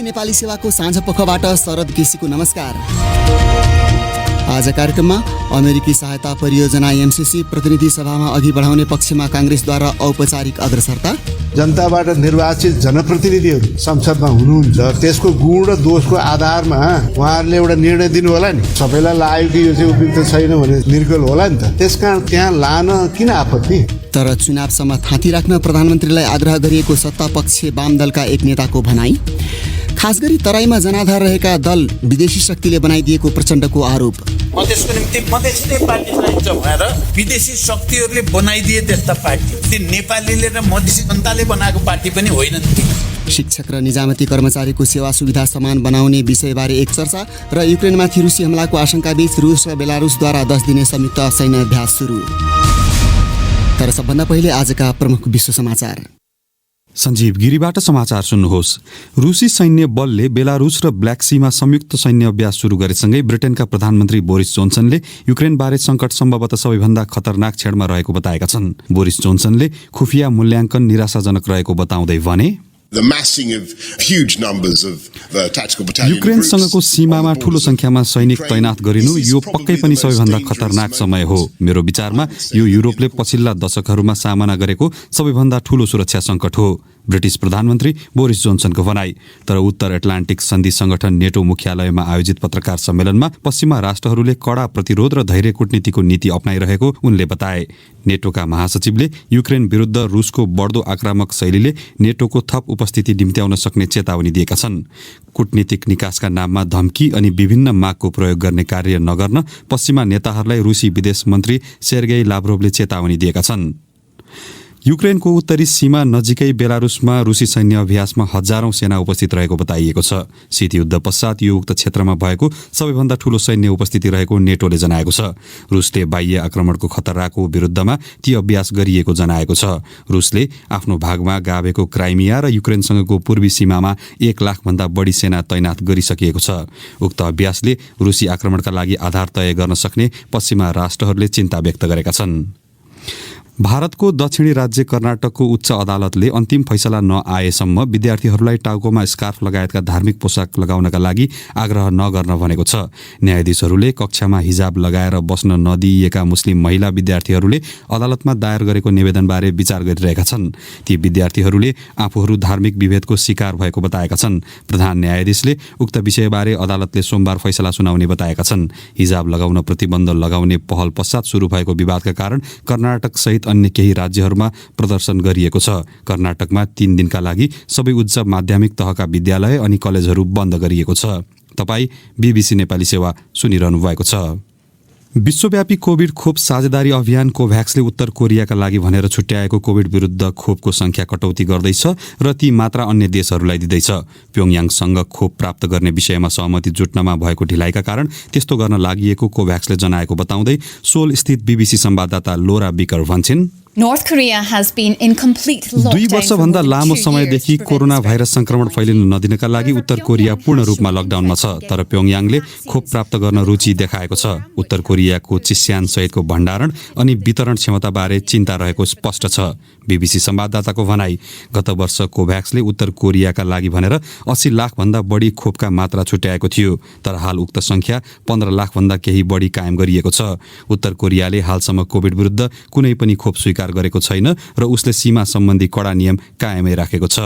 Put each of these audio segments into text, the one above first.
नेपाली सेवाको साँझ पखबाट शरद केसीको नमस्कार। आज कार्यक्रममा अमेरिकी सहायता परियोजना एमसीसी प्रतिनिधि सभामा अघि बढाउने पक्षमा काङ्ग्रेसद्वारा औपचारिक अग्रसरता, जनताबाट निर्वाचित जनप्रतिनिधिहरू संसदमा हुनुहुन्छ, त्यसको गुण र दोषको आधारमा उहाँहरूले एउटा निर्णय दिनु होला नि। सबैलाई लाग्यो कि यो चाहिँ उपयुक्त छैन भने निर्गल होला नि त। त्यसकारण त्यहाँ लान किन आपत्ति? तर चुनावसम्म थाँती राख्न प्रधानमन्त्रीलाई आग्रह गरिएको सत्तापक्ष वाम दलका एक नेताको भनाई। खास गरी तराईमा जनाधार रहेका दल विदेशी शक्तिले बनाइदिएको प्रचण्डको आरोप। त्यसको निम्ति मधेसी पार्टी चाहिन्छ भनेर विदेशी शक्तिहरूले बनाइदिए त्यस्ता पार्टी, त्यो नेपालीले र मधेसी जनताले बनाएको पार्टी पनि होइनन् ती। शिक्षक र निजामती कर्मचारीको सेवा सुविधा समान बनाउने विषयबारे एक चर्चा र युक्रेनमाथि रुसी हमलाको आशंकाबीच रुस र बेलारुसद्वारा 10 दिने संयुक्त सैन्य अभ्यास सुरु। तर सबभन्दा पहिले आजका प्रमुख विश्व समाचार। सञ्जीव गिरीबाट समाचार सुन्नुहोस्। रुसी सैन्य बलले बेलारुस र ब्ल्याक सीमा संयुक्त सैन्य अभ्यास सुरु गरेसँगै ब्रिटेनका प्रधानमन्त्री बोरिस जोन्सनले युक्रेनबारे सङ्कट सम्भवतः सबैभन्दा खतरनाक क्षणमा रहेको बताएका छन्। बोरिस जोन्सनले खुफिया मूल्याङ्कन निराशाजनक रहेको बताउँदै भने युक्रेनसँगको सीमामा ठूलो संख्यामा सैनिक तैनाथ गरिनु यो पक्कै पनि सबैभन्दा खतरनाक समय हो। मेरो विचारमा यो युरोपले पछिल्ला दशकहरूमा सामना गरेको सबैभन्दा ठूलो सुरक्षा सङ्कट हो, ब्रिटिस प्रधानमन्त्री बोरिस जोन्सनको भनाई। तर उत्तर एटलान्टिक सन्धि संगठन नेटो मुख्यालयमा आयोजित पत्रकार सम्मेलनमा पश्चिमा राष्ट्रहरूले कडा प्रतिरोध र धैर्य कूटनीतिको नीति अपनाइरहेको उनले बताए। नेटोका महासचिवले युक्रेन विरुद्ध रुसको बढ्दो आक्रामक शैलीले नेटोको थप उपस्थिति निम्त्याउन सक्ने चेतावनी दिएका छन्। कूटनीतिक निकासका नाममा धम्की अनि विभिन्न मागको प्रयोग गर्ने कार्य नगर्न पश्चिमा नेताहरूलाई रुसी विदेश मन्त्री सेर्गेई लाभ्रोभले चेतावनी दिएका छन्। युक्रेनको उत्तरी सीमा नजिकै बेलारुसमा रुसी सैन्य अभ्यासमा हजारौं सेना उपस्थित रहेको बताइएको छ। शीतयुद्ध पश्चात यो उक्त क्षेत्रमा भएको सबैभन्दा ठूलो सैन्य उपस्थिति रहेको नेटोले जनाएको छ। रुसले बाह्य आक्रमणको खतराको विरुद्धमा ती अभ्यास गरिएको जनाएको छ। रुसले आफ्नो भागमा गाभेको क्राइमिया र युक्रेनसँगको पूर्वी सीमामा 1 लाखभन्दा बढी सेना तैनाथ गरिसकिएको छ। उक्त अभ्यासले रुसी आक्रमणका लागि आधार तय गर्न सक्ने पश्चिमा राष्ट्रहरूले चिन्ता व्यक्त गरेका छन्। भारतको दक्षिणी राज्य कर्नाटकको उच्च अदालतले अन्तिम फैसला नआएसम्म विद्यार्थीहरूलाई टाउकोमा स्कार्फ लगायतका धार्मिक पोसाक लगाउनका लागि आग्रह नगर्न भनेको छ। न्यायाधीशहरूले कक्षामा हिजाब लगाएर बस्न नदिएका मुस्लिम महिला विद्यार्थीहरूले अदालतमा दायर गरेको निवेदनबारे विचार गरिरहेका छन्। ती विद्यार्थीहरूले आफूहरू धार्मिक विभेदको शिकार भएको बताएका छन्। प्रधान न्यायाधीशले उक्त विषयबारे अदालतले सोमबार फैसला सुनाउने बताएका छन्। हिजाब लगाउन प्रतिबन्ध लगाउने पहल पश्चात सुरु भएको विवादका कारण कर्नाटक सहित अन्य केही राज्यहरूमा प्रदर्शन गरिएको छ। कर्नाटकमा 3 दिनका लागि सबै उच्च माध्यमिक तहका विद्यालय अनि कलेजहरू बन्द गरिएको छ। तपाईँ बीबीसी नेपाली सेवा सुनिरहनु भएको छ। विश्वव्यापी कोभिड खोप साझेदारी अभियान कोभ्याक्सले उत्तर कोरियाका लागि भनेर छुट्याएको कोभिड विरुद्ध खोपको संख्या कटौती गर्दैछ र ती मात्रा अन्य देशहरूलाई दिँदैछ। प्योङयाङसँग खोप प्राप्त गर्ने विषयमा सहमति जुट्नमा भएको ढिलाइका कारण त्यस्तो गर्न लागि कोभ्याक्सले जनाएको बताउँदै सोल स्थित बीबीसी संवाददाता लोरा बिकर भन्छन्, 2 वर्षभन्दा लामो समयदेखि कोरोना भाइरस संक्रमण फैलिन नदिनका लागि उत्तर कोरिया पूर्ण रूपमा लकडाउनमा छ। तर प्योङयाङले खोप प्राप्त गर्न रुचि देखाएको छ। उत्तर कोरियाको चिस्यान सहितको भण्डारण अनि वितरण क्षमताबारे चिन्ता रहेको स्पष्ट छ। बीबीसी संवाददाताको भनाई, गत वर्ष कोभ्याक्सले उत्तर कोरियाका लागि भनेर 80 लाखभन्दा बढी खोपका मात्रा छुट्याएको थियो। तर हाल उक्त संख्या 15 लाखभन्दा केही बढी कायम गरिएको छ। उत्तर कोरियाले हालसम्म कोभिड विरुद्ध कुनै पनि खोप स्वीकार गरेको छैन र उसले सीमा सम्बन्धी कडा नियम कायमै राखेको छ।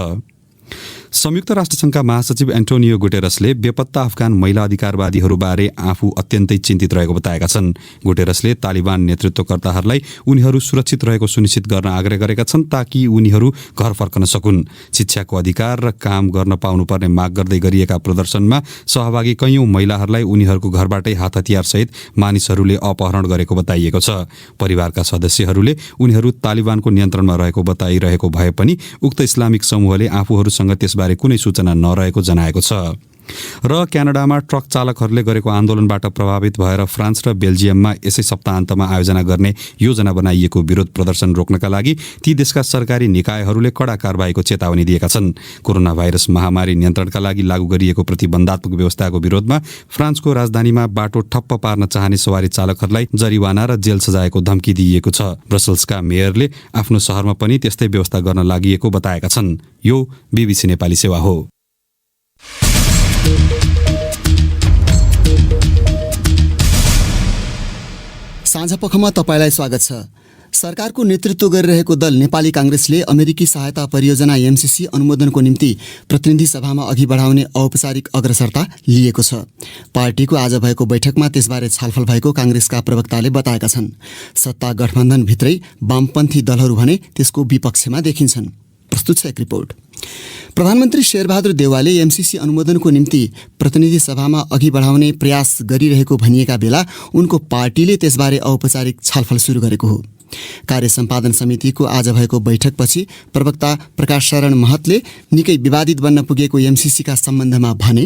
संयुक्त राष्ट्रसङ्घका महासचिव एन्टोनियो गुटेरसले बेपत्ता अफगान महिला अधिकारवादीहरूबारे आफू अत्यन्तै चिन्तित रहेको बताएका छन्। गुटेरसले तालिबान नेतृत्वकर्ताहरूलाई उनीहरू सुरक्षित रहेको सुनिश्चित गर्न आग्रह गरेका छन् ताकि उनीहरू घर फर्कन सकुन्। शिक्षाको अधिकार र काम गर्न पाउनुपर्ने माग गर्दै गरिएका प्रदर्शनमा सहभागी कैयौं महिलाहरूलाई उनीहरूको घरबाटै हात हतियारसहित मानिसहरूले अपहरण गरेको बताइएको छ। परिवारका सदस्यहरूले उनीहरू तालिबानको नियन्त्रणमा रहेको बताइरहेको भए पनि उक्त इस्लामिक समूहले आफूहरूसँग त्यसबारे कुनै सूचना नरहेको जनाएको छ। र क्यानाडामा ट्रक चालकहरूले गरेको आन्दोलनबाट प्रभावित भएर फ्रान्स र बेल्जियममा यसै सप्ताहन्तमा आयोजना गर्ने योजना बनाइएको विरोध प्रदर्शन रोक्नका लागि ती देशका सरकारी निकायहरूले कडा कारबाहीको चेतावनी दिएका छन्। कोरोना भाइरस महामारी नियन्त्रणका लागि लागू गरिएको प्रतिबन्धात्मक व्यवस्थाको विरोधमा फ्रान्सको राजधानीमा बाटो ठप्प पार्न चाहने सवारी चालकहरूलाई जरिवाना र जेल सजायको धम्की दिइएको छ। ब्रसल्सका मेयरले आफ्नो शहरमा पनि त्यस्तै व्यवस्था गर्न लागि बताएका छन्। यो बीबीसी नेपाली सेवा हो। साँझपखमा तपाईँलाई स्वागत छ। सरकारको नेतृत्व गरिरहेको दल नेपाली काङ्ग्रेसले अमेरिकी सहायता परियोजना एमसीसी अनुमोदनको निम्ति प्रतिनिधि सभामा अघि बढाउने औपचारिक अग्रसरता लिएको छ। पार्टीको आज भएको बैठकमा त्यसबारे छलफल भएको काङ्ग्रेसका प्रवक्ताले बताएका छन्। सत्ता गठबन्धनभित्रै वामपन्थी दलहरू भने त्यसको विपक्षमा देखिन्छन्। प्रस्तुत छ एक रिपोर्ट। प्रधानमन्त्री शेरबहादुर देउवाले एमसीसी अनुमोदनको निम्ति प्रतिनिधि सभामा अघि बढाउने प्रयास गरिरहेको भनिएका बेला उनको पार्टीले त्यसबारे औपचारिक छलफल सुरु गरेको हो। कार्य सम्पादन समितिको आज भएको बैठकपछि प्रवक्ता प्रकाश शरण महतले निकै विवादित बन्न पुगेको एमसीसीका सम्बन्धमा भने,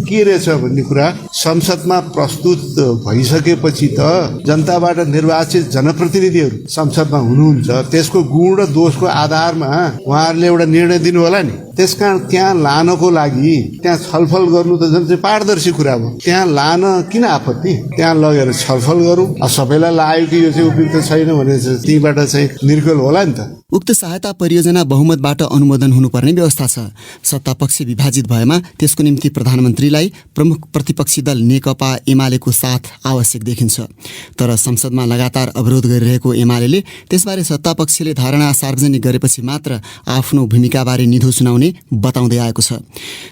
के रहेछ भन्ने कुरा संसदमा प्रस्तुत भइसकेपछि त जनताबाट निर्वाचित जनप्रतिनिधिहरू संसदमा हुनुहुन्छ। त्यसको गुण र दोषको आधारमा उहाँहरूले एउटा निर्णय दिनु होला नि। त्यसकारण त्यहाँ लानको लागि त्यहाँ छलफल गर्नु त झन् चाहिँ पारदर्शी कुरा हो। त्यहाँ लान किन आपत्ति? त्यहाँ लगेर छलफल गरौँ। सबैलाई लाग्यो कि यो चाहिँ उपयुक्त छैन भने त्यहीबाट चाहिँ निर्गल होला नि त। उक्त सहायता परियोजना बहुमतबाट अनुमोदन हुनुपर्ने व्यवस्था छ। सत्तापक्ष विभाजित भएमा त्यसको निम्ति प्रधानमन्त्रीलाई प्रमुख प्रतिपक्षी दल नेकपा एमालेको साथ आवश्यक देखिन्छ। तर संसदमा लगातार अवरोध गरिरहेको एमाले त्यसबारे सत्तापक्षले धारणा सार्वजनिक गरेपछि मात्र आफ्नो भूमिकाबारे निधो सुनाउने बताउँदै आएको छ।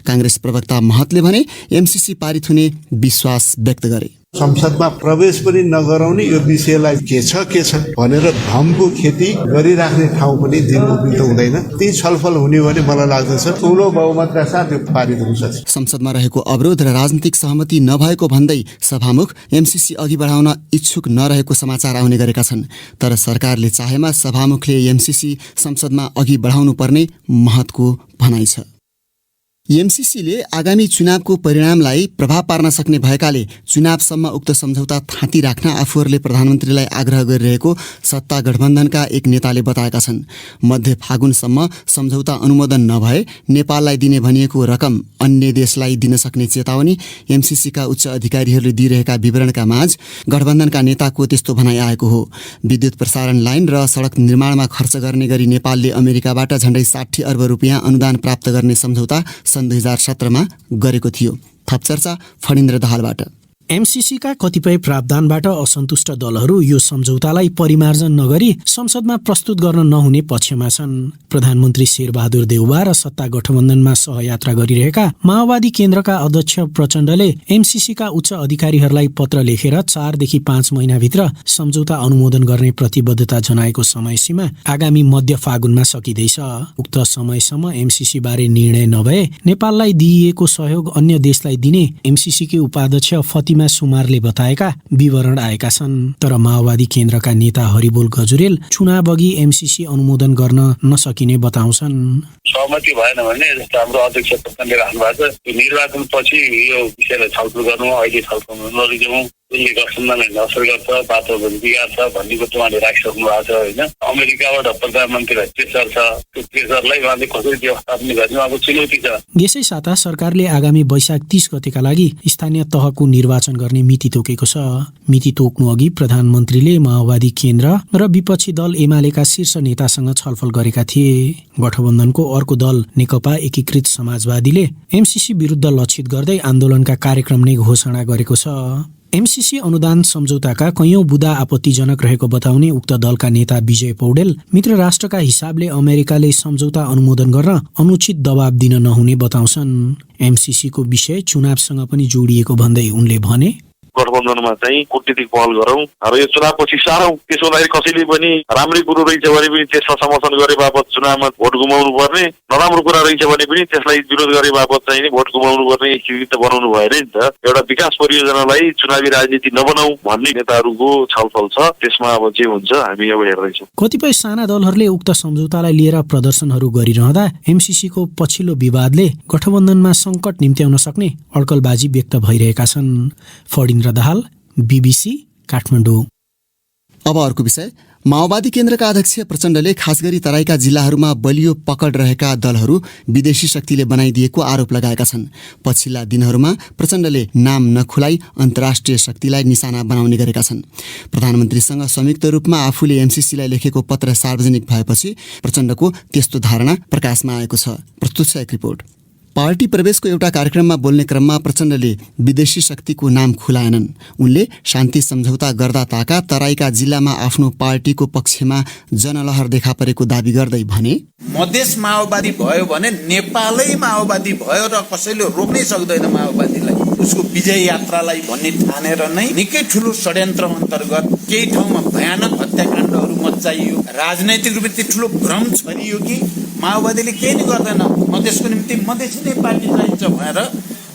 काङ्ग्रेस प्रवक्ता महतले भने एमसीसी पारित हुने विश्वास व्यक्त गरे। संसदमा प्रवेश पनि नगराउने यो विषयलाई के छ भनेर भ्रमको खेती गरिराख्ने ठाउँ पनि दिन उपयुक्त हुँदैन। त्यही छलफल हुने भने मलाई लाग्दछ ठुलो बहुमतका साथ यो पारित हुन सक्छ। संसदमा रहेको अवरोध र राजनीतिक सहमति नभएको भन्दै सभामुख एमसीसी अघि बढाउन इच्छुक नरहेको समाचार आउने गरेका छन्। तर सरकारले चाहेमा सभामुखले एमसीसी संसदमा अघि बढाउनु पर्ने महतको भनाइ छ। एमसीसीले आगामी चुनावको परिणामलाई प्रभाव पार्न सक्ने भएकाले चुनावसम्म उक्त सम्झौता थाँती राख्न आफूहरूले प्रधानमन्त्रीलाई आग्रह गरिरहेको सत्ता गठबन्धनका एक नेताले बताएका छन्। मध्य फागुनसम्म सम्झौता अनुमोदन नभए नेपाललाई दिने भनिएको रकम अन्य देशलाई दिन सक्ने चेतावनी एमसीसीका उच्च अधिकारीहरूले दिइरहेका विवरणका माझ गठबन्धनका नेताको त्यस्तो भनाइ आएको हो। विद्युत प्रसारण लाइन र सडक निर्माणमा खर्च गर्ने गरी नेपालले अमेरिकाबाट झण्डै 60 अर्ब रुपियाँ अनुदान प्राप्त गर्ने सम्झौता सन् 2017मा गरेको थियो। थप चर्चा फणिन्द्र दाहालबाट। एमसीसीका कतिपय प्रावधानबाट असन्तुष्ट दलहरू यो सम्झौतालाई परिमार्जन नगरी संसदमा प्रस्तुत गर्न नहुने पक्षमा छन्। प्रधानमन्त्री शेरबहादुर देउवा र सत्ता गठबन्धनमा सहयात्रा गरिरहेका माओवादी केन्द्रका अध्यक्ष प्रचण्डले एमसीसीका उच्च अधिकारीहरूलाई पत्र लेखेर 4 देखि 5 महिनाभित्र सम्झौता अनुमोदन गर्ने प्रतिबद्धता जनाएको समय सीमा आगामी मध्य फागुनमा सकिँदैछ। उक्त समयसम्म एमसीसी बारे निर्णय नभए नेपाललाई दिइएको सहयोग अन्य देशलाई दिने एमसीसीकी उपाध्यक्ष फतिमा सुमारले बताएका विवरण आएका छन्। तर माओवादी केन्द्रका नेता हरिबोल गजुरेल चुनाव अघि एमसीसी अनुमोदन गर्न नसकिने बताउँछन्। सहमति भएन भने जस्तो हाम्रो अध्यक्ष प्रधानले राख्नु भएको छ, यो निर्वाचन पछि यो विषयलाई छलफल गर्नु, अहिले छलफल नगरौँ, यसले गठबन्धनलाई असर गर्छ, वातावरण बिगार्छ भन्ने कुरो उहाँले राखिसक्नु भएको छ होइन। अमेरिकाबाट प्रधानमन्त्रीलाई प्रेसर छ, त्यो प्रेसरलाई उहाँले कसरी व्यवस्थापन गर्ने अब चुनौती छ। यसै साता सरकारले आगामी वैशाख 30 गतेका लागि स्थानीय तहको निर्वाचन गर्ने मिति तोकेको छ। मिति तोक्नु अघि प्रधानमन्त्रीले माओवादी केन्द्र र विपक्षी दल एमालेका शीर्ष नेतासँग छलफल गरेका थिए। गठबन्धनको अर्को दल नेकपा एकीकृत समाजवादीले एमसीसी विरुद्ध लक्षित गर्दै आन्दोलनका कार्यक्रम नै घोषणा गरेको छ। एमसीसी अनुदान सम्झौताका कैयौं बुदा आपत्तिजनक रहेको बताउने उक्त दलका नेता विजय पौडेल मित्र राष्ट्रका हिसाबले अमेरिकाले सम्झौता अनुमोदन गर्न अनुचित दबाब दिन नहुने बताउँछन्। एमसीसीको विषय चुनावसँग पनि जोडिएको भन्दै उनले भने, गठबन्धनमा चाहिँ कूटनीतिक पहल गरौँ र यो चुनावपछि सारौँ। त्यसो लागि कसैले पनि राम्रै कुरो रहेछ भने पनि त्यसमा समर्थन गरे बापत चुनावमा भोट गुमाउनु पर्ने, नराम्रो कुरा रहेछ भने पनि त्यसलाई विरोध गरे बापत चाहिँ भोट गुमाउनु पर्ने स्थिति त बनाउनु भएन नि त। एउटा विकास परियोजनालाई चुनावी राजनीति नबनाऊ भन्ने नेताहरूको छलफल छ। त्यसमा अब जे हुन्छ हामी अब हेर्दैछौँ। कतिपय साना दलहरूले उक्त सम्झौतालाई लिएर प्रदर्शनहरू गरिरहँदा एमसीसीको पछिल्लो विवादले गठबन्धनमा सङ्कट निम्त्याउन सक्ने अड्कलबाजी व्यक्त भइरहेका छन्। फणिन्द्र दाहाल, बीबीसी, काठमाडौँ। अब अर्को विषय। माओवादी केन्द्रका अध्यक्ष प्रचण्डले खास गरी तराईका जिल्लाहरूमा बलियो पकड रहेका दलहरू विदेशी शक्तिले बनाइदिएको आरोप लगाएका छन्। पछिल्ला दिनहरूमा प्रचण्डले नाम नखुलाई अन्तर्राष्ट्रिय शक्तिलाई निशाना बनाउने गरेका छन्। प्रधानमन्त्रीसँग संयुक्त रूपमा आफूले एमसीसीलाई लेखेको पत्र सार्वजनिक भएपछि प्रचण्डको त्यस्तो धारणा प्रकाशमा आएको छ। प्रस्तुत छ एक रिपोर्ट। पार्टी प्रवेशको एउटा कार्यक्रममा बोल्ने क्रममा प्रचण्डले विदेशी शक्तिको नाम खुलाएनन्। उनले शान्ति सम्झौता गर्दा ताका तराईका जिल्लामा आफ्नो पार्टीको पक्षमा जनलहर देखा परेको दाबी गर्दै भने, मधेस माओवादी भयो भने नेपालै माओवादी भयो र कसैले रोक्नै सक्दैन माओवादीलाई उसको विजय यात्रालाई भन्ने ठानेर नै निकै ठुलो षड्यन्त्र अन्तर्गत केही ठाउँमा भयानक हत्याकाण्डहरू मच्चाइयो। राजनैतिक रूपले त्यति ठुलो भ्रम छरियो कि माओवादीले केही नै गर्दैन, मधेसको निम्ति मधेसी नै पार्टी चाहिन्छ भनेर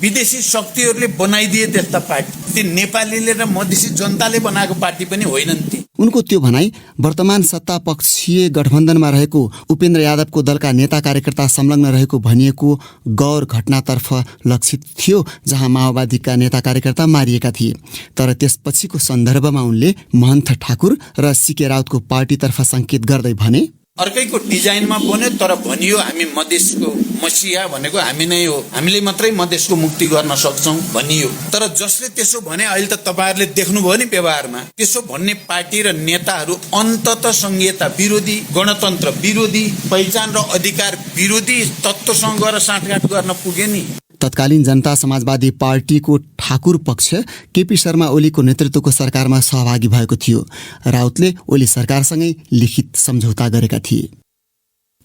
विदेशी शक्तिहरूले बनाइदिए त्यस्ता पार्टी। ती नेपालीले र मधेसी जनताले बनाएको पार्टी पनि होइनन् ती। उनको त्यो भनाई वर्तमान सत्ता पक्षीय गठबन्धनमा रहेको उपेन्द्र यादवको दलका नेता कार्यकर्ता संलग्न रहेको भनिएको गौर घटनातर्फ लक्षित थियो, जहाँ माओवादीका नेता कार्यकर्ता मारिएका थिए। तर त्यसपछिको सन्दर्भमा उनले महन्त ठाकुर र सीके राउतको पार्टीतर्फ सङ्केत गर्दै भने, अर्कैको डिजाइनमा बन्यो तर भनियो हामी मधेसको मसिहा भनेको हामी नै हो, हामीले मात्रै मधेसको मुक्ति गर्न सक्छौँ भनियो। तर जसले त्यसो भने अहिले त तपाईँहरूले देख्नुभयो नि व्यवहारमा, त्यसो भन्ने पार्टी र नेताहरू अन्तत संहिता विरोधी, गणतन्त्र विरोधी, पहिचान र अधिकार विरोधी तत्त्वसँग गएर साँठगाँठ गर्न पुगे नि। तत्कालीन जनता समाजवादी पार्टीको ठाकुर पक्ष केपी शर्मा ओलीको नेतृत्वको सरकारमा सहभागी भएको थियो। राउतले ओली सरकारसँगै लिखित सम्झौता गरेका थिए।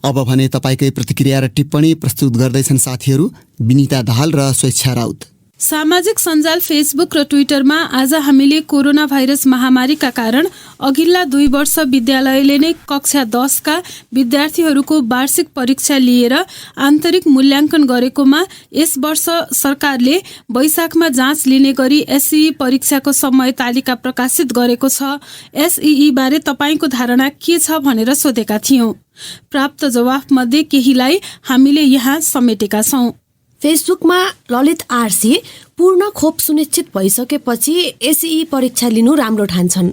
अब भने तपाईँकै प्रतिक्रिया र टिप्पणी प्रस्तुत गर्दैछन् साथीहरू विनिता दाहाल र स्वेच्छा राउत। सामाजिक सञ्जाल फेसबुक र ट्विटरमा आज हामीले कोरोना भाइरस महामारीका कारण अघिल्ला 2 वर्ष विद्यालयले नै कक्षा 10 का विद्यार्थीहरूको वार्षिक परीक्षा लिएर आन्तरिक मूल्याङ्कन गरेकोमा यस वर्ष सरकारले वैशाखमा जाँच लिने गरी एसईई परीक्षाको समय तालिका प्रकाशित गरेको छ। एसईई बारे तपाईको धारणा के छ भनेर सोधेका थियौं। प्राप्त जवाफमध्ये केहीलाई हामीले यहाँ समेटेका छौं। फेसबुकमा ललित आरसी पूर्ण खोप सुनिश्चित भइसकेपछि एसईई परीक्षा लिनु राम्रो ठान्छन्।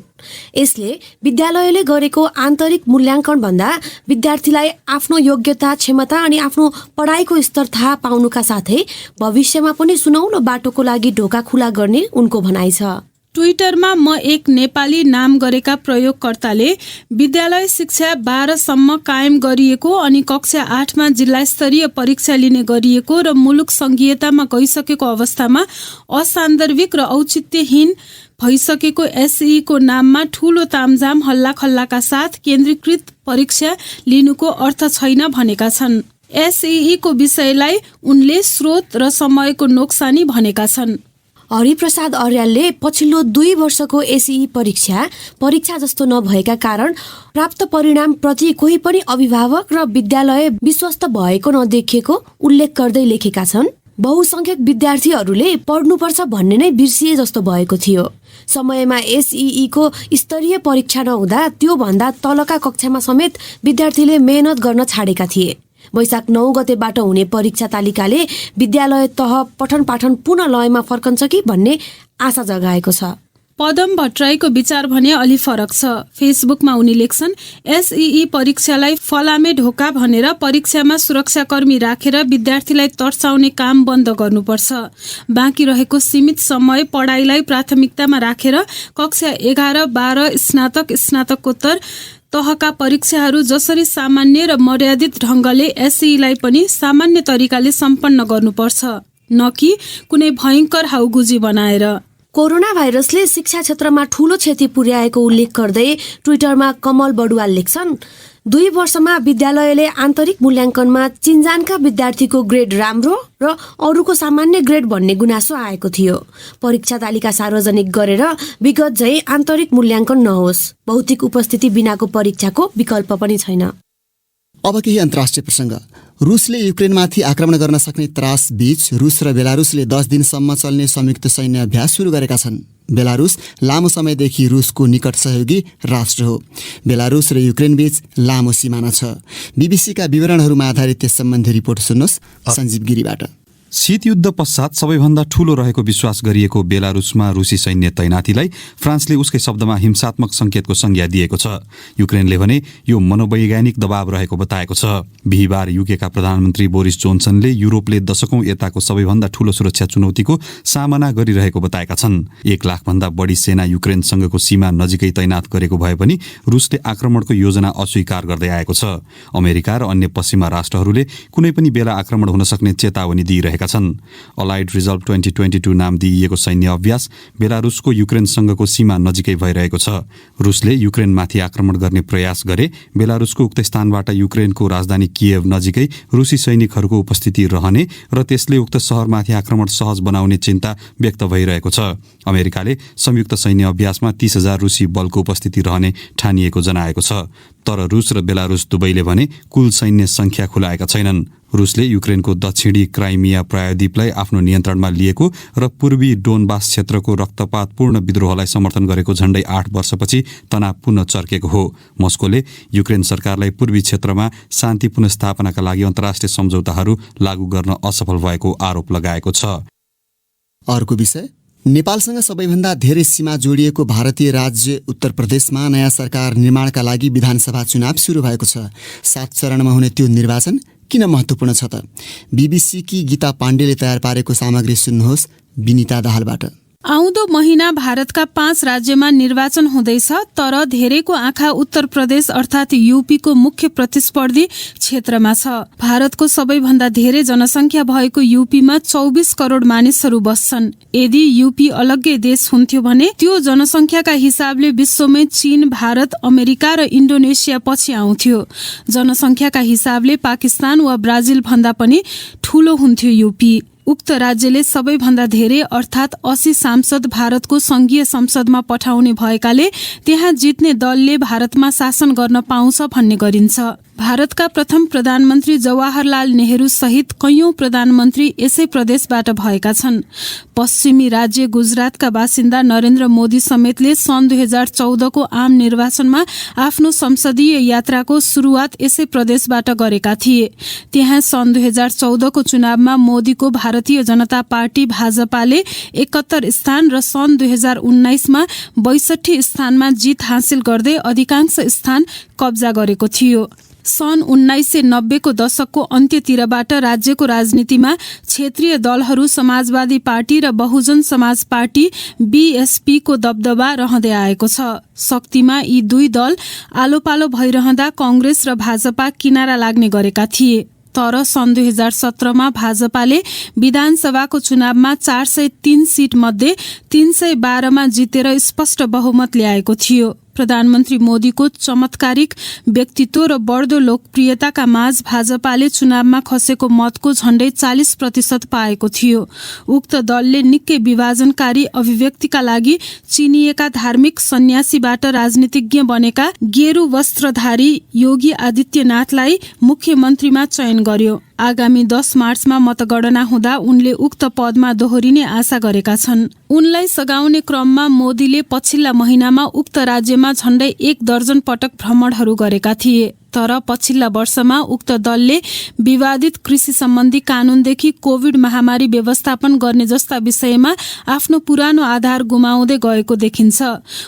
यसले विद्यालयले गरेको आन्तरिक मूल्याङ्कन भन्दा विद्यार्थीलाई आफ्नो योग्यता, क्षमता अनि आफ्नो पढाइको स्तर थाहा पाउनुका साथै भविष्यमा पनि सुनौलो बाटोको लागि ढोका खुला गर्ने उनको भनाइ छ। ट्विटरमा म एक नेपाली नाम गरेका प्रयोगकर्ताले विद्यालय शिक्षा 12 सम्म कायम गरिएको अनि कक्षा 8 मा जिल्ला स्तरीय परीक्षा लिने गरिएको र मुलुक संघीयतामा गइसकेको अवस्थामा असान्दर्भिक र औचित्यहीन भइसकेको एसईई को नाममा ठूलो तामझाम हल्लाखल्लाका साथ केन्द्रीकृत परीक्षा लिनुको अर्थ छैन भनेका छन्। एसईई को विषयलाई उनले स्रोत र समयको नोक्सानी भनेका छन्। हरिप्रसाद अर्यालले पछिल्लो 2 वर्षको एसईई परीक्षा जस्तो नभएका कारण प्राप्त परिणाम प्रति कोही पनि अभिभावक र विद्यालय विश्वस्त भएको नदेखिएको उल्लेख गर्दै लेखेका छन्। बहुसंख्यक विद्यार्थीहरूले पढ्नुपर्छ भन्ने नै बिर्सिए जस्तो भएको थियो। समयमा एसईई को स्तरीय परीक्षा नहुँदा त्यो भन्दा तलका कक्षामा समेत विद्यार्थीले मेहनत गर्न छाडेका थिए। वैशाख 9 गतेबाट हुने परीक्षा तालिकाले विद्यालय तह पठन पाठन पुनः लयमा फर्कन्छ कि भन्ने आशा जगाएको छ। पदम भट्टराईको विचार भने अलि फरक छ। फेसबुकमा उनी लेख्छन्, एसईई परीक्षालाई फलामे ढोका भनेर परीक्षामा सुरक्षाकर्मी राखेर विद्यार्थीलाई तर्साउने काम बन्द गर्नुपर्छ। बाँकी रहेको सीमित समय पढाइलाई प्राथमिकतामा राखेर कक्षा 11, 12 स्नातक, स्नातकोत्तर तहका परीक्षाहरू जसरी सामान्य र मर्यादित ढंगले एसईईलाई पनि सामान्य तरिकाले सम्पन्न गर्नुपर्छ, न कि कुनै भयंकर हाउगुजी बनाएर। कोरोना भाइरसले शिक्षा क्षेत्रमा ठूलो क्षति पुर्याएको उल्लेख गर्दै ट्विटरमा कमल बडुवाल लेख्छन्, 2 वर्षमा विद्यालयले आन्तरिक मूल्याङ्कनमा चिन्जानका विद्यार्थीको ग्रेड राम्रो र अरूको सामान्य ग्रेड भन्ने गुनासो आएको थियो। परीक्षा तालिका सार्वजनिक गरेर विगत झै आन्तरिक मूल्याङ्कन नहोस्। भौतिक उपस्थिति बिनाको परीक्षाको विकल्प पनि छैन। अब केही अन्तर्राष्ट्रिय प्रसङ्ग। रुसले युक्रेनमाथि आक्रमण गर्न सक्ने त्रास बीच रुस र बेलारुसले 10 दिनसम्म चल्ने संयुक्त सैन्य अभ्यास सुरु गरेका छन्। बेलारुस लामो समयदेखि रुसको निकट सहयोगी राष्ट्र हो। बेलारुस र युक्रेन बीच लामो सिमाना छ। बीबीसीका विवरणहरूमा आधारित त्यस सम्बन्धी रिपोर्ट सुन्नुहोस् सञ्जीव गिरीबाट। शीतयुद्ध पश्चात सबैभन्दा ठूलो रहेको विश्वास गरिएको बेलारुसमा रुसी सैन्य तैनाथीलाई फ्रान्सले उसकै शब्दमा हिंसात्मक संकेतको संज्ञा दिएको छ। युक्रेनले भने यो मनोवैज्ञानिक दबाव रहेको बताएको छ। बिहिबार युकेका प्रधानमन्त्री बोरिस जोन्सनले युरोपले दशकौं यताको सबैभन्दा ठूलो सुरक्षा चुनौतीको सामना गरिरहेको बताएका छन्। 1 लाखभन्दा बढी सेना युक्रेनसँगको सीमा नजिकै तैनात गरेको भए पनि रुसले आक्रमणको योजना अस्वीकार गर्दै आएको छ। अमेरिका र अन्य पश्चिमा राष्ट्रहरूले कुनै पनि बेला आक्रमण हुन सक्ने चेतावनी दिइरहेका छन्। अलाइड रिजल्भ 2022 नाम दिइएको सैन्य अभ्यास बेलारुसको युक्रेनसँगको सीमा नजिकै भइरहेको छ। रुसले युक्रेनमाथि आक्रमण गर्ने प्रयास गरे बेलारुसको उक्त स्थानबाट युक्रेनको राजधानी किएभ नजिकै रुसी सैनिकहरूको उपस्थिति रहने र त्यसले उक्त शहरमाथि आक्रमण सहज बनाउने चिन्ता व्यक्त भइरहेको छ। अमेरिकाले संयुक्त सैन्य अभ्यासमा 30,000 रुसी बलको उपस्थिति रहने ठानिएको जनाएको छ। तर रुस र बेलारुस दुवैले भने कुल सैन्य संख्या खुलाएका छैनन्। रुसले युक्रेनको दक्षिणी क्राइमिया प्रायद्वीपलाई आफ्नो नियन्त्रणमा लिएको र पूर्वी डोनबास क्षेत्रको रक्तपातपूर्ण विद्रोहलाई समर्थन गरेको झण्डै 8 वर्षपछि तनाव पुनः चर्केको हो। मस्कोले युक्रेन सरकारलाई पूर्वी क्षेत्रमा शान्ति पुनस्थापनाका लागि अन्तर्राष्ट्रिय सम्झौताहरू लागू गर्न असफल भएको आरोप लगाएको छ। अर्को विषय, नेपालसँग सबैभन्दा धेरै सीमा जोडिएको भारतीय राज्य उत्तर प्रदेशमा नयाँ सरकार निर्माणका लागि विधानसभा चुनाव सुरु भएको छ। 7 चरणमा हुने त्यो निर्वाचन किन महत्त्वपूर्ण छ त? बीबीसीकी गीता पाण्डेले तयार पारेको सामग्री सुन्नुहोस् विनिता दाहालबाट। आउँदो महिना भारतका 5 राज्यमा निर्वाचन हुँदैछ, तर धेरैको आँखा उत्तर प्रदेश अर्थात् यूपीको मुख्य प्रतिस्पर्धी क्षेत्रमा छ। भारतको सबैभन्दा धेरै जनसंख्या भएको यूपीमा 24 करोड मानिसहरू बस्छन्। यदि यूपी अलग्गै देश हुन्थ्यो भने त्यो जनसंख्याका हिसाबले विश्वमै चीन, भारत, अमेरिका र इन्डोनेसिया पछि आउँथ्यो। जनसंख्याका हिसाबले पाकिस्तान वा ब्राजिल भन्दा पनि ठूलो हुन्थ्यो यूपी। उक्त राज्यले सबैभन्दा धेरै अर्थात् 80 सांसद भारतको संघीय संसदमा पठाउने भएकाले त्यहाँ जित्ने दलले भारतमा शासन गर्न पाउँछ भन्ने गरिन्छ। भारतका प्रथम प्रधानमन्त्री जवाहरलाल नेहरू सहित कैयौं प्रधानमन्त्री यसै प्रदेशबाट भएका छन्। पश्चिमी राज्य गुजरातका बासिन्दा नरेन्द्र मोदी समेतले सन् 2014 को आम निर्वाचनमा आफ्नो संसदीय यात्राको सुरुवात यसै प्रदेशबाट गरेका थिए। त्यहाँ सन् 2014 को चुनावमा मोदीको भारतीय जनता पार्टी भाजपाले 71 स्थान र सन् 2019 मा 62 स्थानमा जित हासिल गर्दै अधिकांश स्थान कब्जा गरेको थियो। सन् 1990 को दशकको अन्त्यतिरबाट राज्यको राजनीतिमा क्षेत्रीय दलहरू समाजवादी पार्टी र बहुजन समाज पार्टी बीएसपी को दबदबा रहँदै आएको छ। शक्तिमा यी दुई दल आलोपालो भइरहँदा कांग्रेस र भाजपा किनारा लाग्ने गरेका थिए। तर सन् 2017 मा भाजपाले विधानसभाको चुनावमा 403 सीट मध्ये 312 मा जितेर स्पष्ट बहुमत ल्याएको थियो। प्रधानमन्त्री मोदीको चमत्कारिक व्यक्तित्व र बढ्दो लोकप्रियताका माझ भाजपाले चुनावमा खसेको मतको झण्डै 40% पाएको थियो। उक्त दलले निकै विभाजनकारी अभिव्यक्तिका लागि चिनिएका धार्मिक सन्यासीबाट राजनीतिज्ञ बनेका गेरू वस्त्रधारी योगी आदित्यनाथलाई मुख्यमन्त्रीमा चयन गर्यो। आगामी 10 मार्चमा मतगणना हुँदा उनले उक्त पदमा दोहोरिने आशा गरेका छन्। उनलाई सघाउने क्रममा मोदीले पछिल्ला महिनामा उक्त राज्यमा झण्डै 1 दर्जन पटक भ्रमणहरू गरेका थिए। तर पछिल्ला वर्षमा उक्त दलले विवादित कृषि सम्बन्धी कानूनदेखि कोभिड महामारी व्यवस्थापन गर्ने जस्ता विषयमा आफ्नो पुरानो आधार गुमाउँदै गएको देखिन्छ।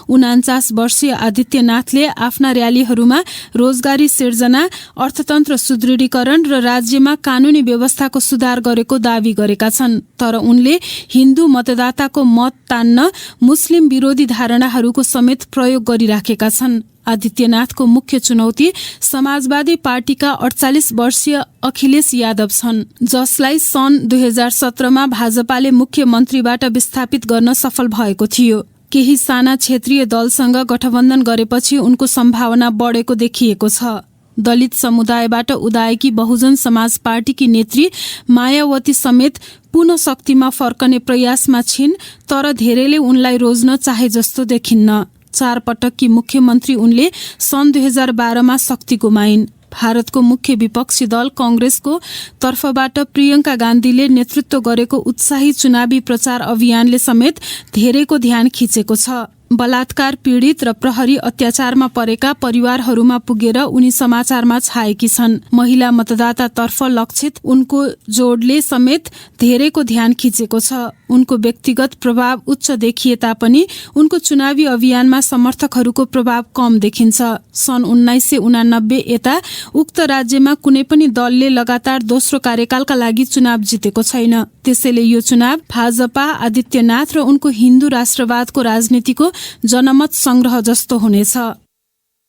49 वर्षीय आदित्यनाथले आफ्ना र्यालीहरूमा रोजगारी सिर्जना, अर्थतन्त्र सुदृढीकरण र राज्यमा कानूनी व्यवस्थाको सुधार गरेको दावी गरेका छन्। तर उनले हिन्दू मतदाताको मत तान्न मुस्लिम विरोधी धारणाहरूको समेत प्रयोग गरिराखेका छन्। आदित्यनाथको मुख्य चुनौती समाजवादी पार्टीका 48 वर्षीय अखिलेश यादव छन्, जसलाई सन् 2017 मा भाजपाले मुख्यमन्त्रीबाट विस्थापित गर्न सफल भएको थियो। केही साना क्षेत्रीय दलसँग गठबन्धन गरेपछि उनको सम्भावना बढेको देखिएको छ। दलित समुदायबाट उदाएकी बहुजन समाज पार्टीकी नेत्री मायावती समेत पुनः शक्तिमा फर्कने प्रयासमा छिन्, तर धेरैले उनलाई रोज्न चाहे जस्तो देखिन्न। 4 पटककी मुख्यमन्त्री उनले सन् 2012 मा शक्ति गुमाइन्। भारतको मुख्य विपक्षी दल कांग्रेसको तर्फबाट प्रियंका गान्धीले नेतृत्व गरेको उत्साही चुनावी प्रचार अभियानले समेत धेरैको ध्यान खिचेको छ। बलात्कार पीडित र प्रहरी अत्याचारमा परेका परिवारहरूमा पुगेर उनी समाचारमा छाएकी छन्। महिला मतदातातर्फ लक्षित उनको जोडले समेत धेरैको ध्यान खिचेको छ। उनको व्यक्तिगत प्रभाव उच्च देखिए तापनि उनको चुनावी अभियानमा समर्थकहरूको प्रभाव कम देखिन्छ। सन् 1989 यता उक्त राज्यमा कुनै पनि दलले लगातार दोस्रो कार्यकालका लागि चुनाव जितेको छैन। त्यसैले यो चुनाव भाजपा आदित्यनाथ र उनको हिन्दू राष्ट्रवादको राजनीतिको जनमत संग्रह जस्तो हुनेछ।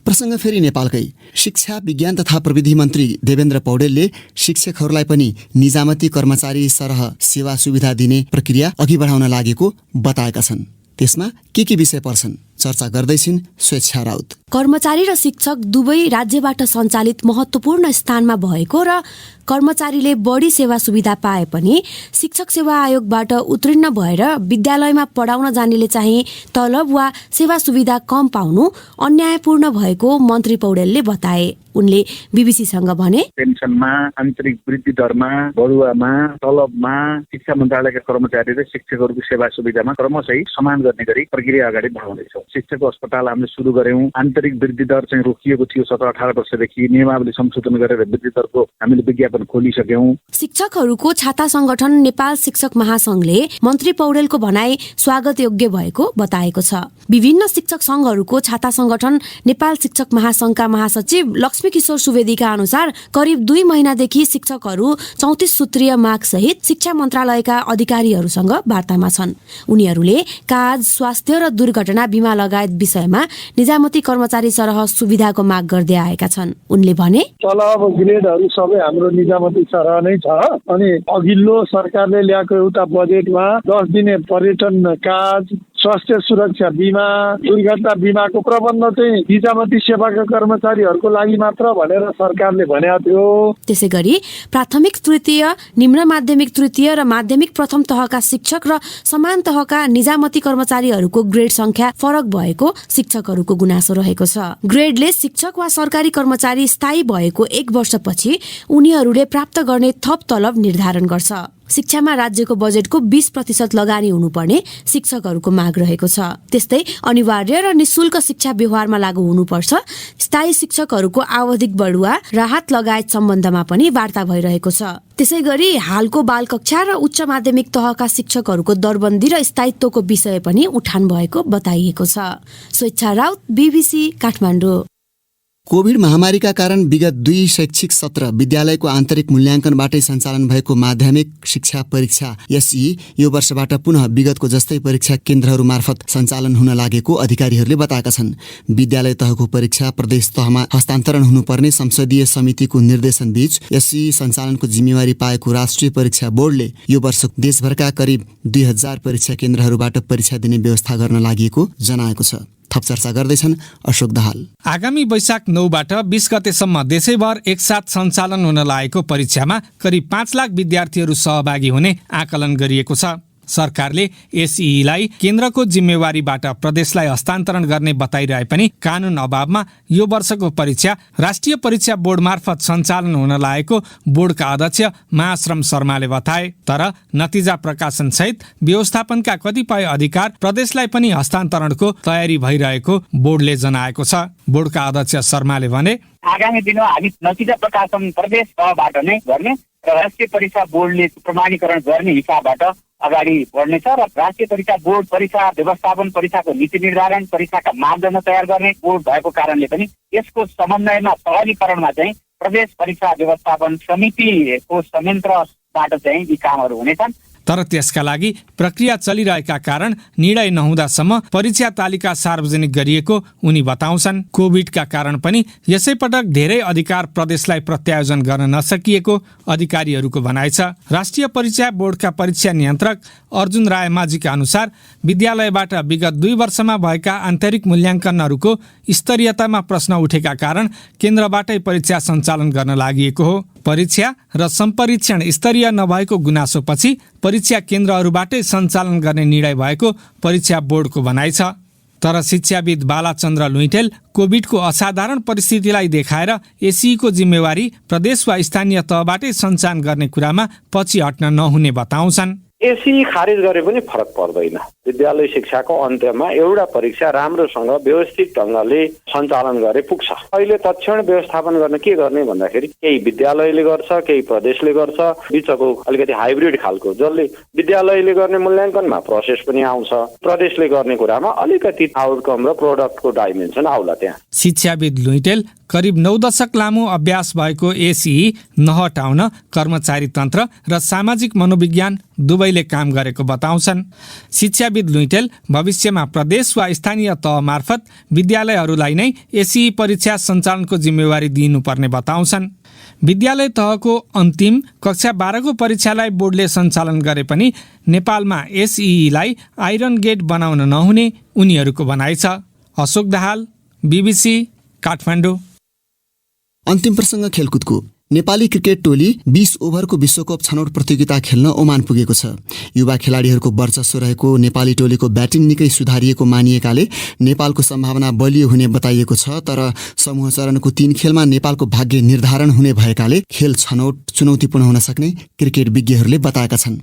प्रसङ्ग फेरि नेपालकै। शिक्षा विज्ञान तथा प्रविधि मन्त्री देवेन्द्र पौडेलले शिक्षकहरूलाई पनि निजामती कर्मचारी सरह सेवा सुविधा दिने प्रक्रिया अघि बढाउन लागेको बताएका छन्। त्यसमा के विषय पर्छन् चर्चा गर्दैछिन् स्वेच्छा राउत। कर्मचारी र शिक्षक दुवै राज्यबाट सञ्चालित महत्त्वपूर्ण स्थानमा भएको र कर्मचारीले बढी सेवा सुविधा पाए पनि शिक्षक सेवा आयोगबाट उत्तीर्ण भएर विद्यालयमा पढाउन जानेले चाहिँ तलब वा सेवा सुविधा कम पाउनु अन्यायपूर्ण भएको मन्त्री पौडेलले बताए। उनले बीबीसीसँग भने, पेन्सनमा, आन्तरिक वृद्धि दरमा, बढुवामा, तलबमा शिक्षा मन्त्रालयका कर्मचारी र शिक्षकहरूको सेवा सुविधामा क्रमशः समान गर्ने गरी प्रक्रिया अगाडि बढाउँदैछौँ। शिक्षक अस्पताल हामीले सुरु गर्यौं। आन्तरिक वृद्धि दर चाहिँ रोकिएको थियो 17-18 वर्षदेखि। नियमावली संशोधन गरेर वृद्धि दरको हामीले विज्ञापन खोलिसक्यौं। शिक्षकहरूको छाता संगठन नेपाल शिक्षक महासंघले मन्त्री पौडेलको भनाई स्वागत योग्य भएको बताएको छ। विभिन्न शिक्षक संघहरूको छाता संगठन नेपाल शिक्षक महासंघका महासचिव लक्ष्मी किशोर सुवेदीका अनुसार करिब 2 महिनादेखि शिक्षकहरू 34 सूत्रीय माग सहित शिक्षा मन्त्रालयका अधिकारीहरूसँग वार्तामा छन्। उनीहरूले काज, स्वास्थ्य र दुर्घटना बीमा लगायत विषयमा निजामती कर्मचारी सरह सुविधाको माग गर्दै आएका छन्। उनले भने, तलब ग्रेडहरू सबै हाम्रो निजामती सरह नै छ अनि अघिल्लो सरकारले ल्याएको एउटा बजेटमा 10 दिने पर्यटन काज, स्वास्थ्य सुरक्षा बीमा, दुर्घटना बीमाको प्रबन्ध चाहिँ निजामती सेवाका कर्मचारीहरूको लागि मात्र भनेर सरकारले भनेको थियो। त्यसै गरी प्राथमिक तृतीय, निम्न माध्यमिक तृतीय र माध्यमिक प्रथम तहका शिक्षक र समान तहका निजामती कर्मचारीहरूको ग्रेड संख्या फरक भएको शिक्षकहरूको गुनासो रहेको छ। ग्रेडले शिक्षक वा सरकारी कर्मचारी स्थायी भएको 1 वर्षपछि उनीहरूले प्राप्त गर्ने थप तलब निर्धारण गर्छ। शिक्षामा राज्यको बजेटको 20% लगानी हुनुपर्ने शिक्षकहरूको माग रहेको छ। त्यस्तै अनिवार्य र निशुल्क शिक्षा व्यवहारमा लागू हुनुपर्छ। स्थायी शिक्षकहरूको आवधिक बढुवा, राहत लगायत सम्बन्धमा पनि वार्ता भइरहेको छ। त्यसै गरी हालको बाल कक्षा र उच्च माध्यमिक तहका शिक्षकहरूको दरबन्दी र स्थायित्वको विषय पनि उठान भएको बताइएको छ। स्वेच्छा राउत, बीबीसी, काठमाडौँ। कोभिड महामारीका कारण विगत 2 शैक्षिक सत्र विद्यालयको आन्तरिक मूल्याङ्कनबाटै सञ्चालन भएको माध्यमिक शिक्षा परीक्षा एसई यो वर्षबाट पुनः विगतको जस्तै परीक्षा केन्द्रहरू मार्फत सञ्चालन हुन लागेको अधिकारीहरूले बताएका छन्। विद्यालय तहको परीक्षा प्रदेश तहमा हस्तान्तरण हुनुपर्ने संसदीय समितिको निर्देशन बीच एसई सञ्चालनको जिम्मेवारी पाएको राष्ट्रिय परीक्षा बोर्डले यो वर्ष देशभरका करिब 2000 परीक्षा केन्द्रहरूबाट परीक्षा दिने व्यवस्था गर्न लागि जनाएको छ। थप चर्चा गर्दैछन् अशोक दाहाल। आगामी वैशाख 9बाट 20 गतेसम्म देशैभर एकसाथ सञ्चालन हुन लागेको परीक्षामा करिब 5 लाख विद्यार्थीहरू सहभागी हुने आकलन गरिएको छ। सरकारले एसईलाई केन्द्रको जिम्मेवारीबाट प्रदेशलाई हस्तान्तरण गर्ने बताइरहे पनि कानुन अभावमा यो वर्षको परीक्षा राष्ट्रिय परीक्षा बोर्ड मार्फत सञ्चालन हुन लागेको बोर्डका अध्यक्ष महाश्रम शर्माले बताए। तर नतिजा प्रकाशन सहित व्यवस्थापनका कतिपय अधिकार प्रदेशलाई पनि हस्तान्तरणको तयारी भइरहेको बोर्डले जनाएको छ। बोर्डका अध्यक्ष शर्माले भने, आगामी दिनमा हामी नतिजा प्रकाशन प्रदेश तहबाट नै गर्ने र राष्ट्रिय परीक्षा बोर्डले प्रमाणीकरण गर्ने हिसाबबाट अगाडि बढ्नेछ र राष्ट्रिय परीक्षा बोर्ड परीक्षा व्यवस्थापन, परीक्षाको नीति निर्धारण, परीक्षाका मापदण्ड तयार गर्ने बोर्ड भएको कारणले पनि यसको समन्वयमा सहरीकरणमा चाहिँ प्रदेश परीक्षा व्यवस्थापन समितिको संयन्त्रबाट चाहिँ यी कामहरू हुनेछन्। तर त्यसका लागि प्रक्रिया चलिरहेका कारण निर्णय नहुँदासम्म परीक्षा तालिका सार्वजनिक गरिएको उनी बताउँछन्। कोभिडका कारण पनि यसै पटक धेरै अधिकार प्रदेशलाई प्रत्यायोजन गर्न नसकिएको अधिकारीहरूको भनाइ छ। राष्ट्रिय परीक्षा बोर्डका परीक्षा नियन्त्रक अर्जुन रायमाझीका अनुसार विद्यालयबाट विगत 2 वर्षमा भएका आन्तरिक मूल्याङ्कनहरूको स्तरीयतामा प्रश्न उठेका कारण केन्द्रबाटै परीक्षा सञ्चालन गर्न लागि हो। परीक्षा र सम्परीक्षण स्तरीय नभएको गुनासोपछि परीक्षा केन्द्रहरूबाटै सञ्चालन गर्ने निर्णय भएको परीक्षा बोर्डको भनाइ छ। तर शिक्षाविद बालाचन्द्र लुइटेल कोभिडको असाधारण परिस्थितिलाई देखाएर एसईको जिम्मेवारी प्रदेश वा स्थानीय तहबाटै सञ्चालन गर्ने कुरामा पछि हट्न नहुने बताउँछन्। एसई खारेज गरे पनि फरक पर्दैन। विद्यालय शिक्षाको अन्त्यमा एउटा परीक्षा राम्रोसँग व्यवस्थित ढङ्गले सञ्चालन गरे पुग्छ। अहिले तत्क्षण व्यवस्थापन गर्न के गर्ने भन्दाखेरि केही विद्यालयले गर्छ, केही प्रदेशले गर्छ, बिचको अलिकति हाइब्रिड खालको जसले विद्यालयले गर्ने मूल्याङ्कनमा प्रोसेस पनि आउँछ, प्रदेशले गर्ने कुरामा अलिकति आउटकम र प्रोडक्टको डाइमेन्सन आउला त्यहाँ। शिक्षाविद लुइटेल करिब 9 दशक लामो अभ्यास भएको एसई नहटाउन कर्मचारी तन्त्र र सामाजिक मनोविज्ञान दुवैले काम गरेको बताउँछन्। शिक्षाविद लुइटेल भविष्यमा प्रदेश वा स्थानीय तह मार्फत विद्यालयहरूलाई नै एसई परीक्षा सञ्चालनको जिम्मेवारी दिनुपर्ने बताउँछन्। विद्यालय तहको अन्तिम कक्षा 12को परीक्षालाई बोर्डले सञ्चालन गरे पनि नेपालमा एसईलाई आइरन गेट बनाउन नहुने उनीहरूको भनाइ छ। अशोक दाहाल, बीबीसी, काठमाडौँ। अन्तिम प्रसङ्ग खेलकुदको। नेपाली क्रिकेट टोली 20 ओभरको विश्वकप छनौट प्रतियोगिता खेल्न ओमान पुगेको छ। युवा खेलाडीहरूको वर्चस्व रहेको नेपाली टोलीको ब्याटिङ निकै सुधारिएको मानिएकाले नेपालको सम्भावना बलियो हुने बताइएको छ। तर समूह चरणको 3 खेलमा नेपालको भाग्य निर्धारण हुने भएकाले खेल छनौट चुनौतीपूर्ण हुन सक्ने क्रिकेट विज्ञहरूले बताएका छन्।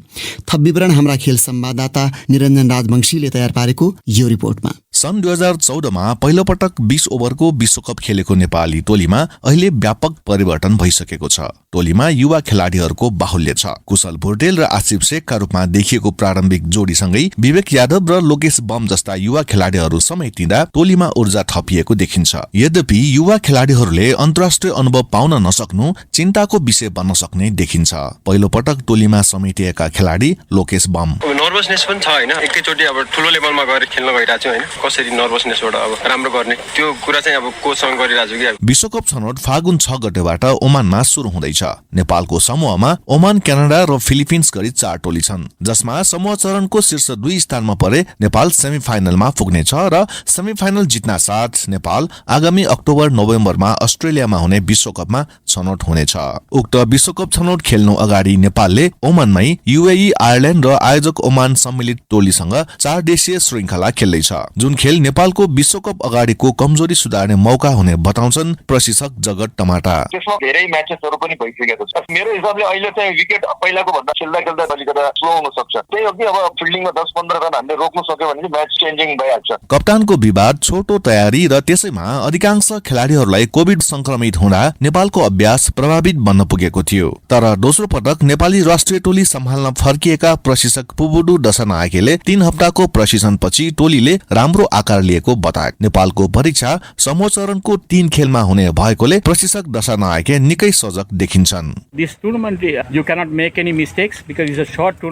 थप विवरण हाम्रा खेल संवाददाता निरञ्जन राजवंशीले तयार पारेको यो रिपोर्टमा। सन् 2014मा पहिलोपटक 20 ओभरको विश्वकप खेलेको नेपाली टोलीमा अहिले व्यापक परिवर्तन भइसकेको छ। टोलीमा युवा खेलाडीहरूको बाहुल्य छ। कुशल भोटेल र आसिफ शेखका रूपमा देखिएको प्रारम्भिक जोडीसँगै विवेक यादव र लोकेश बम जस्ता युवा खेलाडीहरू समेटिँदा टोलीमा ऊर्जा थपिएको देखिन्छ। यद्यपि युवा खेलाडीहरूले अन्तर्राष्ट्रिय अनुभव पाउन नसक्नु चिन्ताको विषय बन्न सक्ने देखिन्छ। पहिलोपटक टोलीमा समेटिएका खेलाडी लोकेश बम। नर्भसनेस पनि छ हैन, एकैचोटी अब ठुलो लेभलमा गएर खेल्न गइरहेको छु हैन, कसरी नर्भसनेसबाट अब राम्रो गर्ने त्यो कुरा चाहिँ अब कोचसँग गरिरहेको छु कि। विश्वकप छनौट फागुन 6 गतेबाट ओमानमा सुरु हुँदैछ। नेपालको समूहमा ओमान, क्यानाडा र फिलिपिन्स गरी 4 टोली छन्, जसमा समूह चरणको शीर्ष 2 स्थानमा परे नेपाल सेमिफाइनलमा पुग्नेछ र सेमिफाइनल जित्न साथ नेपाल आगामी अक्टोबर-नोभेम्बरमा अस्ट्रेलियामा हुने विश्वकपमा छनौट हुनेछ। उक्त विश्वकप छनौट खेल्नु अगाडि नेपालले ओमानमै युएई, आयरल्यान्ड र आयोजक ओमान सम्मिलित टोलीसँग 4 देशीय श्रृङ्खला खेल्दैछ, जुन खेल नेपालको विश्वकप अगाडिको कमजोरी सुधार्ने मौका हुने बताउँछन् प्रशिक्षक जगत टमाटा। त्यसमा धेरै म्याचेसहरू पनि भइसकेको छ। मेरो हिसाबले अहिले चाहिँ विकेट पहिलाको भन्दा खेल्दा अलिकति स्लो हुन सक्छ। त्यही हो कि अब फिल्डिङमा 10-15 रन हामीले रोक्न सक्यो भने म्याच चेन्जिङ भइहाल्छ। कप्तानको विवाद, छोटो तयारी र त्यसैमा अधिकांश खेलाडीहरूलाई कोभिड संक्रमित हुँदा नेपालको अभ्यास प्रभावित बन्न पुगेको थियो। तर दोस्रो पटक नेपाली राष्ट्रिय टोली सम्हाल्न फर्किएका प्रशिक्षक पुबुडु दशनायकेले 3 हप्ताको प्रशिक्षणपछि टोलीले राम्रो आकार लिएको बताए। नेपालको परीक्षा समूह चरणको 3 खेलमा हुने भएकोले प्रशिक्षक दशनायके निकै सजग देखिन्छन्।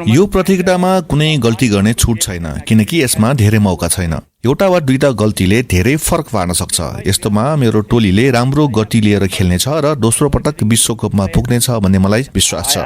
यो प्रतियोगितामा कुनै गल्ती गर्ने छुट छैन, किनकि यसमा धेरै मौका छैन। एउटा वा दुईटा गल्तीले धेरै फरक पार्न सक्छ। यस्तोमा मेरो टोलीले राम्रो गति लिएर खेल्नेछ र दोस्रो पटक विश्वकपमा पुग्नेछ भन्ने मलाई विश्वास छ।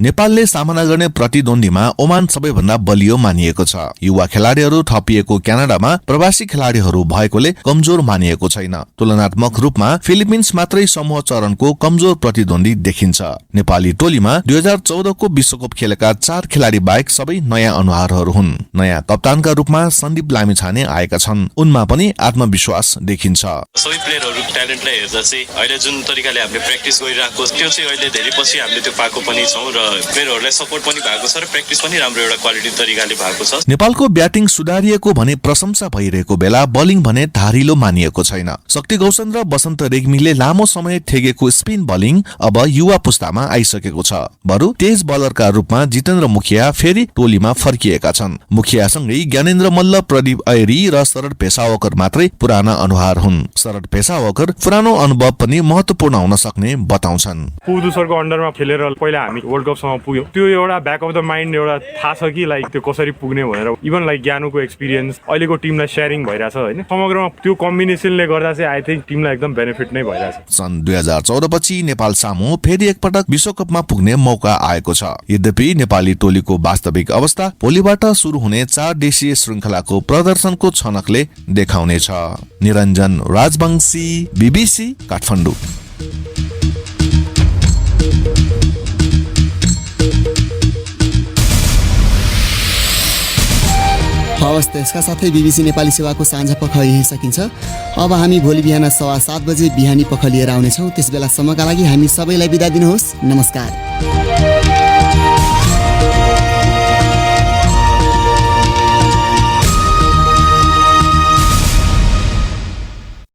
नेपालले सामना गर्ने प्रतिद्वन्दीमा ओमान सबैभन्दा बलियो मानिएको छ। युवा खेलाडीहरू थपिएको क्यानाडामा प्रवासी खेलाडीहरू भएकोले कमजोर मानिएको छैन। तुलनात्मक रूपमा फिलिपिन्स मात्रै समूह चरणको कमजोर प्रतिद्वन्दी देखिन्छ। नेपाली टोलीमा 2014 को विश्वकप खेलेका 4 खेलाडी बाहेक सबै नयाँ अनुहारहरू हुन्। नयाँ कप्तानका रूपमा सन्दीप लामिछाने आएका छन्। उनमा पनि आत्मविश्वास देखिन्छ। सबै प्लेयरहरु ट्यालेन्टलाई हेर्दा चाहिँ अहिले जुन तरिकाले हामीले प्र्याक्टिस गरिरहेको त्यो चाहिँ अहिले धेरै पछि हामीले त्यो पाएको पनि छौं र प्लेयरहरुलाई सपोर्ट पनि भएको छ र प्र्याक्टिस पनि राम्रो एउटा क्वालिटी तरिकाले भएको छ। नेपालको ब्याटिङ सुधारिएको भने प्रशंसा भइरहेको बेला बलिङ भने धारिलो मानिएको छैन। शक्ति गौसन र बसन्त रेग्मीले लामो समय थेगेको स्पिन बलिङ अब युवा पुस्तामा आइसकेको छ। बरु तेज बलरका रूपमा जितेन्द्र मुखिया फेरि टोलीमा फर्किएका छन्। मुखियासँगै ज्ञानेन्द्र मल्ल, प्रदीप ऐरी र शरद पेशावकर मात्रै पुराना अनुहार हुन्। शरद पेशावकर पुरानो अनुभव पनि महत्वपूर्ण हुन सक्ने बताउँछन्। पुदु सरको अन्डरमा खेलेर पहिला हामी वर्ल्ड कपसम्म पुग्यौं। त्यो एउटा ब्याक अफ द माइन्ड एउटा थाहा छ कि लाइक त्यो कसरी पुग्ने भनेर। इभन लाइक ज्ञानुको एक्सपिरियन्स अहिलेको टिमलाई शेयरिङ भइरहेछ हैन। समग्रमा त्यो कम्बिनेसनले गर्दा चाहिँ आई थिंक टिमलाई एकदम बेनिफिट नै भइरहेछ। सन् 2014 पछि नेपाल सामु फेरि एकपटक विश्वकपमा पुग्ने मौका आएको छ। यद्यपि नेपाली टोलीको वास्तविक अवस्था भोलिबाट सुरु हुने 4 देशीय श्रृङ्खलाको प्रदर्शनको छनकले देखाउनेछ। निरञ्जन राजवंशी, बीबीसी, काठमाडौँ। हवस्, त्यसका साथै बीबीसी नेपाली सेवाको साँझ पख यही सकिन्छ। अब हामी भोलि बिहान 7:15 बजे बिहानी पख लिएर आउनेछौँ। त्यस बेलासम्मका लागि हामी सबैलाई बिदा दिनुहोस्। नमस्कार।